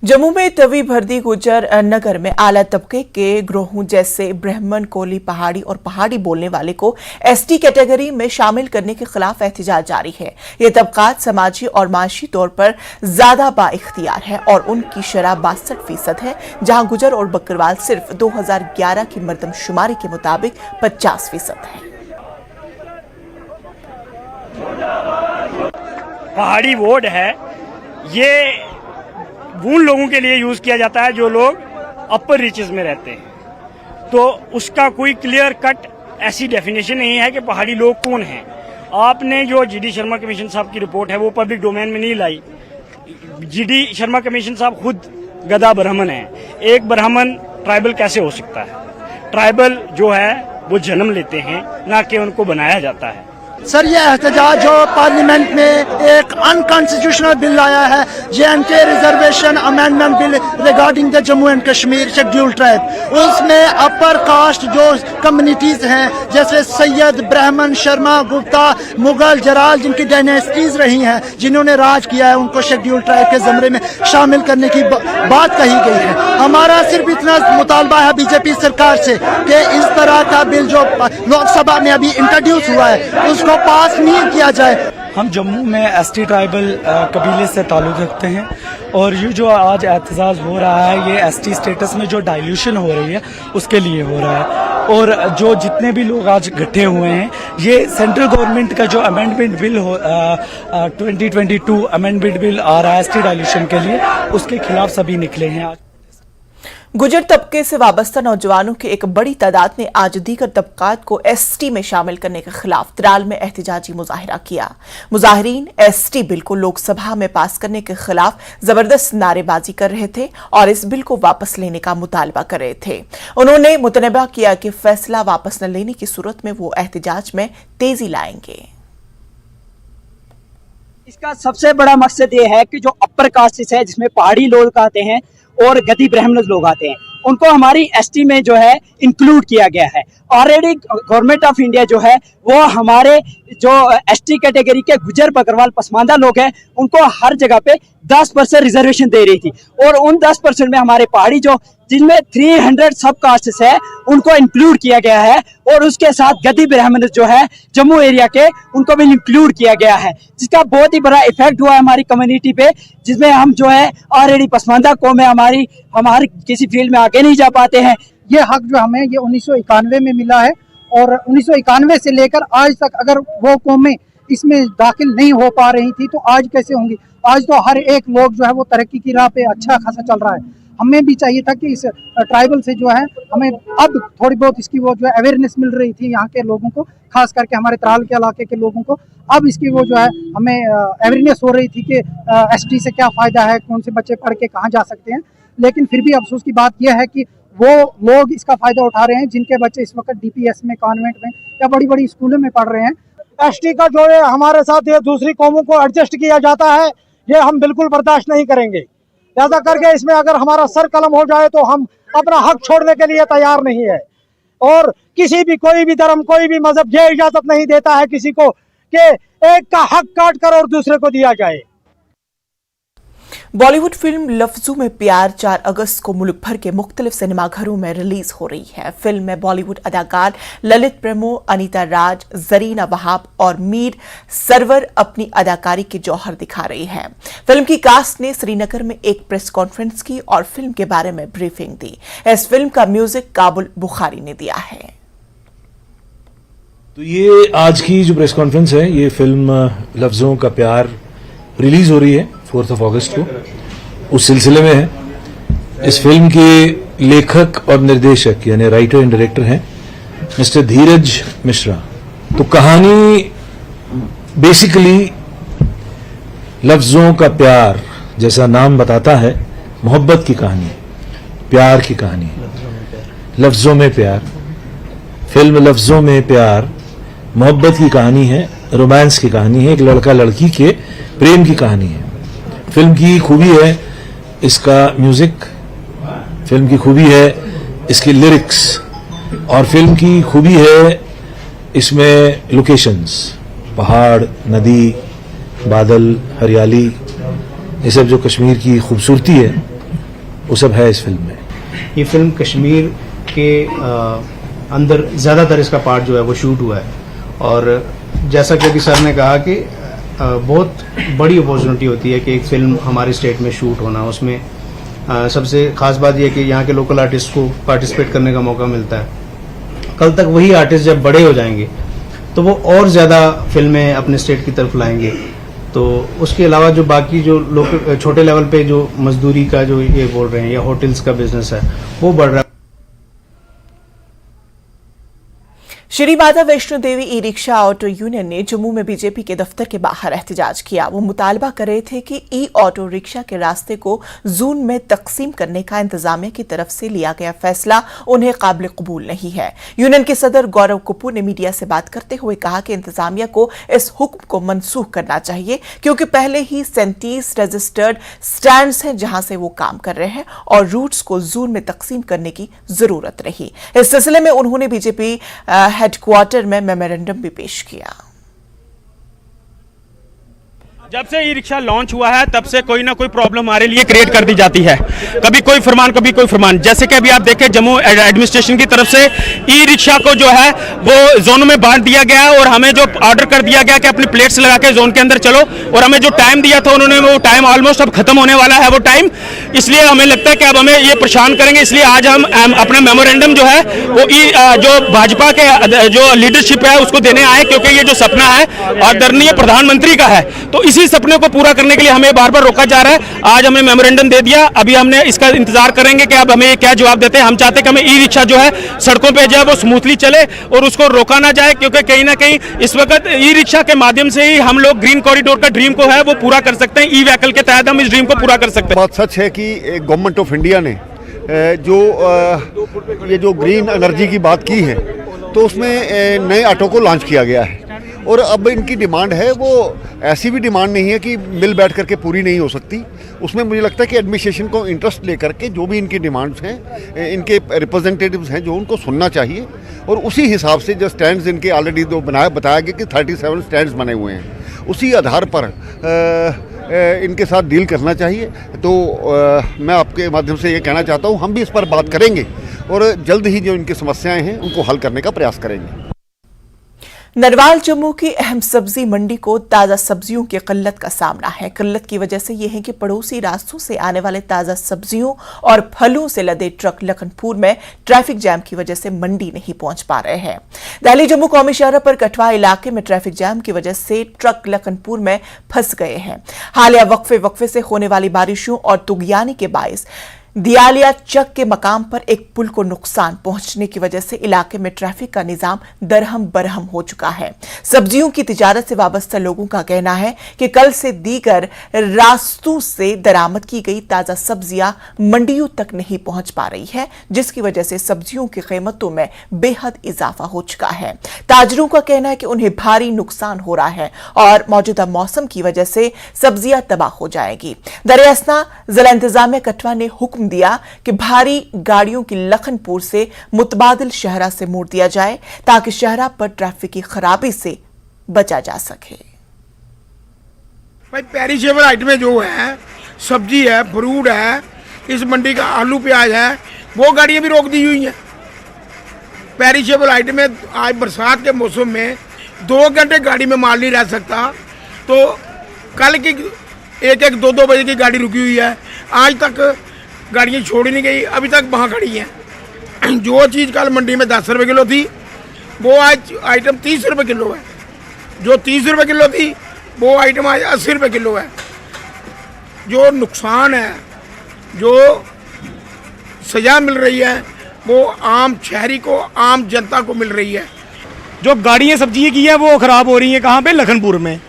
जम्मू में तवी भरदी गुजर नगर में आला तबके के ग्रोहों जैसे ब्राह्मण, कोली, पहाड़ी और पहाड़ी बोलने वाले को एसटी कैटेगरी में शामिल करने के खिलाफ एहतजाज जारी है। ये तबकात समाजी और माशी तौर पर ज्यादा बाइख्तियार है और उनकी शरह 62% है, जहां गुजर और बकरवाल सिर्फ 2011 की मर्दमशुमारी के मुताबिक 50% है। पहाड़ी वोट है, ये उन लोगों के लिए यूज किया जाता है जो लोग अपर रीचेस में रहते हैं। तो उसका कोई क्लियर कट ऐसी डेफिनेशन नहीं है कि पहाड़ी लोग कौन हैं। आपने जो जीडी शर्मा कमीशन साहब की रिपोर्ट है वो पब्लिक डोमेन में नहीं लाई। जीडी शर्मा कमीशन साहब खुद गधा ब्राह्मण है। एक ब्राह्मण ट्राइबल कैसे हो सकता है? ट्राइबल जो है वो जन्म लेते हैं, ना कि उनको बनाया जाता है। सर, ये एहतजाज जो पार्लियामेंट में एक अनकॉन्स्टिट्यूशनल बिल आया है, JNK reservation amendment bill regarding the Jammu and Kashmir scheduled tribe, उसमें अपर कास्ट जो कम्युनिटीज हैं जैसे सैयद, ब्राह्मण, शर्मा, गुप्ता, मुगल, जराल, जिनकी डायनेस्टीज रही हैं, जिन्होंने राज किया है, उनको शेड्यूल्ड ट्राइब के ज़मरे में शामिल करने की बात कही गई है। हमारा सिर्फ इतना मुतालबा है बीजेपी सरकार से कि इस तरह का बिल जो लोकसभा में अभी इंट्रोड्यूस हुआ है उसको पास नहीं किया जाए। हम जम्मू में एसटी ट्राइबल कबीले से ताल्लुक़ रखते हैं और ये जो आज एहतजाज हो रहा है ये एसटी स्टेटस में जो डाइल्यूशन हो रही है उसके लिए हो रहा है। और जो जितने भी लोग आज इकट्ठे हुए हैं, ये सेंट्रल गवर्नमेंट का जो अमेंडमेंट बिल 2022 अमेंडमेंट बिल आ रहा है एसटी डाइल्यूशन के लिए, उसके खिलाफ सभी निकले हैं। आज गुजर तबके से वाबस्ता नौजवानों की एक बड़ी तादाद ने आज दीगर तबकात को एसटी में शामिल करने के खिलाफ त्राल में एहतजाजी मुजाहिरा किया। मुजाहिरीन एसटी बिल को लोकसभा में पास करने के खिलाफ जबरदस्त नारेबाजी कर रहे थे और इस बिल को वापस लेने का मुतालबा कर रहे थे। उन्होंने मुतनबा किया कि फैसला वापस न लेने की सूरत में वो एहतजाज में तेजी लाएंगे। इसका सबसे बड़ा मकसद ये है कि जो अपर कास्ट है, जिसमें पहाड़ी लोग आते हैं और गद्दी ब्राह्मण लोग आते हैं, उनको हमारी एसटी में जो है इंक्लूड किया गया है। ऑलरेडी गवर्नमेंट ऑफ इंडिया जो है वो हमारे जो एसटी कैटेगरी के गुजर, बकरवाल, पसमानदा लोग हैं उनको हर जगह पे 10% रिजर्वेशन दे रही थी और उन 10% में हमारे पहाड़ी जो जिनमें 300 सब कास्ट्स है उनको इंक्लूड किया गया है और उसके साथ गद्दी ब्राह्मण जो है जम्मू एरिया के उनको भी इंक्लूड किया गया है, जिसका बहुत ही बड़ा इफेक्ट हुआ है हमारी कम्युनिटी पे, जिसमें हम जो है ऑलरेडी पसमानदा कौम है, हमारी किसी फील्ड में आगे नहीं जा पाते हैं। ये हक जो हमें ये 1991 में मिला है और 1991 से लेकर आज तक अगर वो कौमें इसमें दाखिल नहीं हो पा रही थी तो आज कैसे होंगी? आज तो हर एक लोग जो है वो तरक्की की राह पे अच्छा खासा चल रहा है। हमें भी चाहिए था कि इस ट्राइबल से जो है हमें अब थोड़ी बहुत इसकी वो जो है अवेयरनेस मिल रही थी यहाँ के लोगों को, खास करके हमारे त्राल के इलाके के लोगों को। अब इसकी वो जो है हमें अवेयरनेस हो रही थी कि एसटी से क्या फ़ायदा है, कौन से बच्चे पढ़ के कहाँ जा सकते हैं। लेकिन फिर भी अफसोस की बात यह है कि वो लोग इसका फ़ायदा उठा रहे हैं जिनके बच्चे इस वक्त DPS में, कॉन्वेंट में या बड़ी बड़ी स्कूलों में पढ़ रहे हैं। एसटी का जो है हमारे साथ ये दूसरी कौमों को एडजस्ट किया जाता है, ये हम बिल्कुल बर्दाश्त नहीं करेंगे। लिहाजा करके इसमें अगर हमारा सर कलम हो जाए तो हम अपना हक छोड़ने के लिए तैयार नहीं है। और किसी भी कोई भी धर्म, कोई भी मजहब ये इजाजत नहीं देता है किसी को कि एक का हक काट कर और दूसरे को दिया जाए। बॉलीवुड फिल्म लफ्जों में प्यार 4 अगस्त को मुल्क भर के मुख्तलिफ सिनेमाघरों में रिलीज हो रही है। फिल्म में बॉलीवुड अदाकार ललित प्रेमो, अनीता राज, जरीना वहाब और मीर सरवर अपनी अदाकारी के जौहर दिखा रही हैं। फिल्म की कास्ट ने श्रीनगर में एक प्रेस कॉन्फ्रेंस की और फिल्म के बारे में ब्रीफिंग दी। इस फिल्म का म्यूजिक काबुल बुखारी ने दिया है। तो ये आज की जो प्रेस कॉन्फ्रेंस है, ये फिल्म लफ्जों का प्यार रिलीज हो रही है 4 अगस्त को, उस सिलसिले में है। इस फिल्म के लेखक और निर्देशक यानी राइटर एंड डायरेक्टर हैं मिस्टर धीरज मिश्रा। तो कहानी बेसिकली लफ्जों का प्यार, जैसा नाम बताता है, मोहब्बत की कहानी है, प्यार की कहानी है। लफ्जों में प्यार, फिल्म लफ्जों में प्यार मोहब्बत की कहानी है, रोमांस की कहानी है, एक लड़का लड़की के प्रेम की कहानी है। फिल्म की खूबी है इसका म्यूजिक, फिल्म की खूबी है इसकी लिरिक्स और फिल्म की खूबी है इसमें लोकेशंस, पहाड़, नदी, बादल, हरियाली, ये सब जो कश्मीर की खूबसूरती है वो सब है इस फिल्म में। ये फिल्म कश्मीर के अंदर ज़्यादातर इसका पार्ट जो है वो शूट हुआ है, और जैसा कि अभी सर ने कहा कि बहुत बड़ी अपॉर्चुनिटी होती है कि एक फिल्म हमारे स्टेट में शूट होना। उसमें सबसे खास बात यह है कि यहाँ के लोकल आर्टिस्ट को पार्टिसिपेट करने का मौका मिलता है। कल तक वही आर्टिस्ट जब बड़े हो जाएंगे तो वो और ज़्यादा फिल्में अपने स्टेट की तरफ लाएंगे। तो उसके अलावा जो बाकी जो लोकल छोटे लेवल पे जो मजदूरी का जो ये बोल रहे हैं या होटल्स का बिजनेस है वो बढ़ रहा है। Shri Mata Vaishno Devi e rickshaw auto union ने जम्मू में बीजेपी के दफ्तर के बाहर एहतजाज किया। वो मुतालबा कर रहे थे कि ई ऑटो रिक्शा के रास्ते को जोन में तकसीम करने का इंतजामिया की तरफ से लिया गया फैसला उन्हें काबिल कबूल नहीं है। यूनियन के सदर गौरव कपूर ने मीडिया से बात करते हुए कहा कि इंतजामिया को इस हुक्म को मनसूख करना चाहिए, क्योंकि पहले ही 37 रजिस्टर्ड स्टैंड्स हैं जहां से वो काम कर रहे हैं और रूट्स को जोन में तकसीम करने की जरूरत रही। इस सिलसिले में उन्होंने बीजेपी हेडक्वार्टर में मेमोरेंडम भी पेश किया। जब से ई रिक्शा लॉन्च हुआ है तब से कोई ना कोई प्रॉब्लम हमारे लिए क्रिएट कर दी जाती है, कभी कोई फरमान कभी कोई फरमान। जैसे कि अभी आप देखें जम्मू एडमिनिस्ट्रेशन की तरफ से ई रिक्शा को जो है वो जोनों में बांट दिया गया है और हमें जो ऑर्डर कर दिया गया कि अपनी प्लेट्स लगा के जोन के अंदर चलो, और हमें जो टाइम दिया था उन्होंने वो टाइम ऑलमोस्ट अब खत्म होने वाला है वो टाइम। इसलिए हमें लगता है कि अब हमें ये परेशान करेंगे, इसलिए आज हम अपना मेमोरेंडम जो है वो जो भाजपा के जो लीडरशिप है उसको देने आए, क्योंकि ये जो सपना है आदरणीय प्रधानमंत्री का है, तो इसी सपने को पूरा करने के लिए हमें बार बार रोका जा रहा है। आज हमने मेमोरेंडम दे दिया, अभी हमने इसका इंतजार करेंगे कि अब हमें क्या जवाब देते हैं। हम चाहते हैं कि हमें ई रिक्शा जो है सड़कों पे जाए वो स्मूथली चले और उसको रोका ना जाए, क्योंकि कहीं ना कहीं इस वक्त ई रिक्शा के माध्यम से ही हम लोग ग्रीन कॉरिडोर का ड्रीम को है वो पूरा कर सकते हैं। ई व्हीकल के तहत हम इस ड्रीम को पूरा कर सकते हैं। बात सच है कि गवर्नमेंट ऑफ इंडिया ने ये जो ग्रीन एनर्जी की बात की है तो उसमें नए ऑटो को लॉन्च किया गया है, और अब इनकी डिमांड है वो ऐसी भी डिमांड नहीं है कि मिल बैठ करके पूरी नहीं हो सकती। उसमें मुझे लगता है कि एडमिनिस्ट्रेशन को इंटरेस्ट लेकर के जो भी इनकी डिमांड्स हैं, इनके रिप्रेजेंटेटिव्स हैं जो उनको सुनना चाहिए, और उसी हिसाब से जो स्टैंड्स इनके ऑलरेडी जो बताया गया कि 37 स्टैंड्स बने हुए हैं, उसी आधार पर इनके साथ डील करना चाहिए। तो मैं आपके माध्यम से ये कहना चाहता हूँ हम भी इस पर बात करेंगे और जल्द ही जो इनकी समस्याएं हैं उनको हल करने का प्रयास करेंगे। नरवाल जम्मू की अहम सब्जी मंडी को ताज़ा सब्जियों की किल्लत का सामना है। किल्लत की वजह से यह है कि पड़ोसी रास्तों से आने वाले ताज़ा सब्जियों और फलों से लदे ट्रक लखनपुर में ट्रैफिक जैम की वजह से मंडी नहीं पहुंच पा रहे हैं। दिल्ली जम्मू कौमी शाहराह पर कठवा इलाके में ट्रैफिक जैम की वजह से ट्रक लखनपुर में फंस गए हैं। हालिया वक्फे से होने वाली बारिशों और तुगयानी के बायस दियालिया चक के मकाम पर एक पुल को नुकसान पहुंचने की वजह से इलाके में ट्रैफिक का निजाम दरहम बरहम हो चुका है। सब्जियों की तिजारत से वाबस्ता लोगों का कहना है कि कल से दीगर रास्तों से दरामद की गई ताजा सब्जियां मंडियों तक नहीं पहुंच पा रही है, जिसकी वजह से सब्जियों की कीमतों में बेहद इजाफा हो चुका है। ताजरों का कहना है कि उन्हें भारी नुकसान हो रहा है और मौजूदा मौसम की वजह से सब्जियां तबाह हो जाएगी। दरियासना जिला इंतजामिया कठवा ने हुक्म दिया कि भारी गाड़ियों की लखनपुर से मुतबादिल शहरा से मोड़ दिया जाए ताकि शहरा पर ट्रैफिक की खराबी से बचा जा सके। भाई पेरिशेबल आइटमें जो है, सब्जी है, फ्रूट है, इस मंडी का आलू प्याज है, वो गाड़ियां भी रोक दी हुई हैं। पेरिशेबल आइटमें आज बरसात के मौसम में 2 घंटे गाड़ी में माल नहीं रह सकता, तो कल की 1-1, 2-2 बजे की गाड़ी रुकी हुई है, आज तक गाड़ियाँ छोड़ी नहीं गई, अभी तक वहाँ खड़ी हैं। जो चीज़ कल मंडी में 10 रुपये किलो थी वो आज आइटम 30 रुपये किलो है, जो 30 रुपये किलो थी वो आइटम आज 80 रुपये किलो है। जो नुकसान है, जो सज़ा मिल रही है वो आम शहरी को, आम जनता को मिल रही है। जो गाड़ियाँ सब्जी की है वो खराब हो रही हैं। कहाँ पे? लखनपुर में।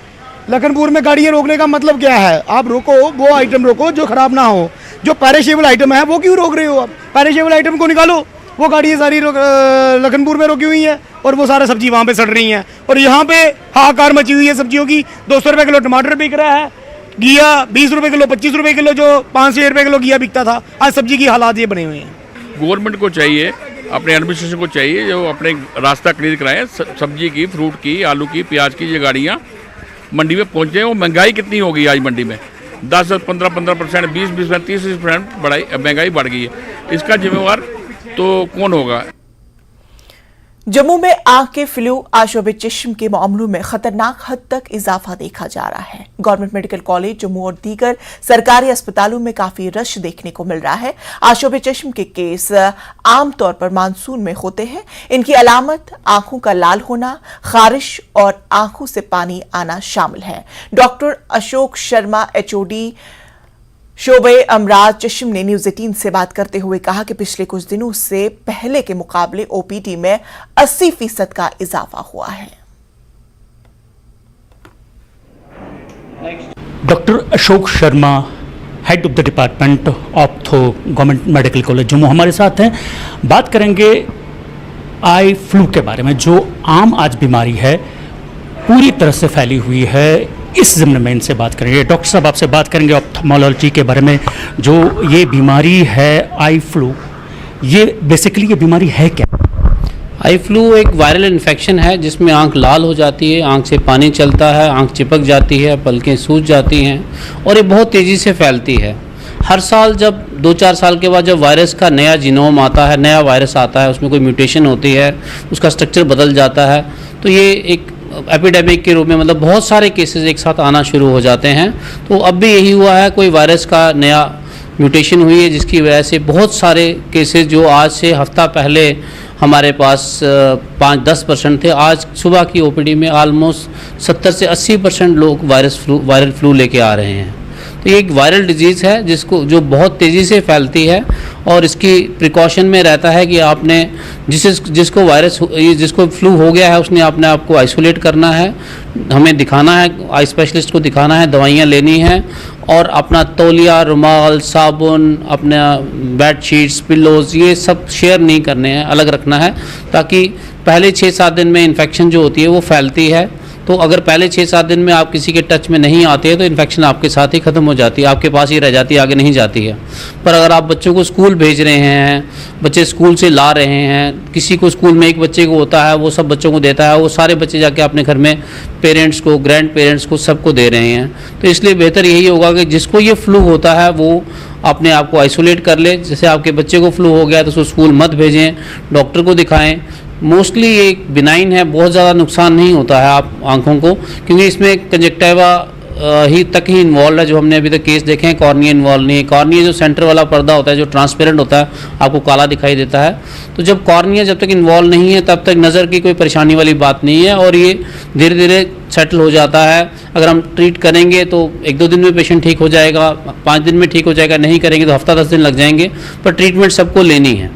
लखनपुर में गाड़ियाँ रोकने का मतलब क्या है? आप रोको, वो आइटम रोको जो खराब ना हो। जो पेरिशेबल आइटम है वो क्यों रोक रहे हो आप? पेरिशेबल आइटम को निकालो। वो गाड़ियाँ सारी लखनपुर में रोकी हुई हैं और वो सारा सब्जी वहाँ पे सड़ रही हैं, और यहाँ पे हाहाकार मची हुई है सब्जियों की। 200 रुपये किलो टमाटर बिक रहा है, घिया 20 रुपये किलो, 25 रुपये किलो, जो 5-6 रुपये किलो घिया बिकता था, आज सब्जी की हालात ये बने हुए हैं। गवर्नमेंट को चाहिए, अपने एडमिनिस्ट्रेशन को चाहिए जो अपने रास्ता क्लियर कराएं, सब्जी की, फ्रूट की, आलू की, प्याज की ये गाड़ियाँ मंडी में पहुँचे। वो महंगाई कितनी होगी आज मंडी में, 10-15%, 20-20%, 30-30% महंगाई बढ़ गई है। इसका जिम्मेवार तो कौन होगा? जम्मू में आंख के फ्लू, आशोब चश्म के मामलों में खतरनाक हद तक इजाफा देखा जा रहा है। गवर्नमेंट मेडिकल कॉलेज जम्मू और दीगर सरकारी अस्पतालों में काफी रश देखने को मिल रहा है। आशोब चश्म के केस आमतौर पर मानसून में होते हैं। इनकी अलामत आंखों का लाल होना, खारिश और आंखों से पानी आना शामिल है। डॉक्टर अशोक शर्मा HOD शोबे अमराज चश्म ने न्यूज 18 से बात करते हुए कहा कि पिछले कुछ दिनों से पहले के मुकाबले OPD में 80% का इजाफा हुआ है। Doctor Ashok Sharma, head of the department ophtho, government medical college Jammu, हमारे साथ हैं। बात करेंगे आई फ्लू के बारे में, जो आम आज बीमारी है, पूरी तरह से फैली हुई है। इस ज़िम्न में इनसे बात करेंगे। डॉक्टर साहब, आपसे बात करेंगे ऑप्थेल्मोलॉजी के बारे में। जो ये बीमारी है आई फ्लू, ये बेसिकली ये बीमारी है क्या? आई फ्लू एक वायरल इन्फेक्शन है जिसमें आंख लाल हो जाती है, आंख से पानी चलता है, आंख चिपक जाती है, पलकें सूज जाती हैं और ये बहुत तेज़ी से फैलती है। हर साल जब 2-4 साल के बाद जब वायरस का नया जीनोम आता है, नया वायरस आता है, उसमें कोई म्यूटेशन होती है, उसका स्ट्रक्चर बदल जाता है, तो ये एक एपिडेमिक के रूप में मतलब बहुत सारे केसेस एक साथ आना शुरू हो जाते हैं। तो अब भी यही हुआ है, कोई वायरस का नया म्यूटेशन हुई है जिसकी वजह से बहुत सारे केसेस जो आज से हफ्ता पहले हमारे पास 5-10% थे, आज सुबह की OPD में ऑलमोस्ट 70 से 80% लोग वायरल फ्लू लेके आ रहे हैं। तो ये एक वायरल डिजीज़ है जो बहुत तेज़ी से फैलती है और इसकी प्रिकॉशन में रहता है कि आपने जिसको फ्लू हो गया है उसने अपने आप को आइसोलेट करना है, हमें दिखाना है, आई स्पेशलिस्ट को दिखाना है, दवाइयाँ लेनी हैं और अपना तौलिया, रुमाल, साबुन, अपना बेड शीट्स, पिल्लोज़ ये सब शेयर नहीं करने हैं, अलग रखना है, ताकि पहले 6-7 दिन में इन्फेक्शन जो होती है वो फैलती है। तो अगर पहले 6-7 दिन में आप किसी के टच में नहीं आते हैं तो इन्फेक्शन आपके साथ ही ख़त्म हो जाती है, आपके पास ही रह जाती है, आगे नहीं जाती है। पर अगर आप बच्चों को स्कूल भेज रहे हैं, बच्चे स्कूल से ला रहे हैं, किसी को स्कूल में एक बच्चे को होता है, वो सब बच्चों को देता है, वो सारे बच्चे जाके अपने घर में पेरेंट्स को, ग्रैंड पेरेंट्स को, सबको दे रहे हैं। तो इसलिए बेहतर यही होगा कि जिसको ये फ्लू होता है वो अपने आप को आइसोलेट कर ले। जैसे आपके बच्चे को फ्लू हो गया तो उसको स्कूल मत भेजें, डॉक्टर को दिखाएं। मोस्टली ये बिनाइन है, बहुत ज़्यादा नुकसान नहीं होता है आप आँखों को, क्योंकि इसमें कंजक्टिवा ही इन्वॉल्व है। जो हमने अभी तक केस देखे हैं, कॉर्निया इन्वॉल्व नहीं है। कॉर्निया जो सेंटर वाला पर्दा होता है, जो ट्रांसपेरेंट होता है, आपको काला दिखाई देता है। तो जब कॉर्निया जब तक इन्वॉल्व नहीं है तब तक नज़र की कोई परेशानी वाली बात नहीं है और ये धीरे धीरे सेटल हो जाता है। अगर हम ट्रीट करेंगे तो 1-2 दिन में पेशेंट ठीक हो जाएगा, 5 दिन में ठीक हो जाएगा, नहीं करेंगे तो हफ्ता 10 दिन लग जाएंगे, पर ट्रीटमेंट सबको लेनी है।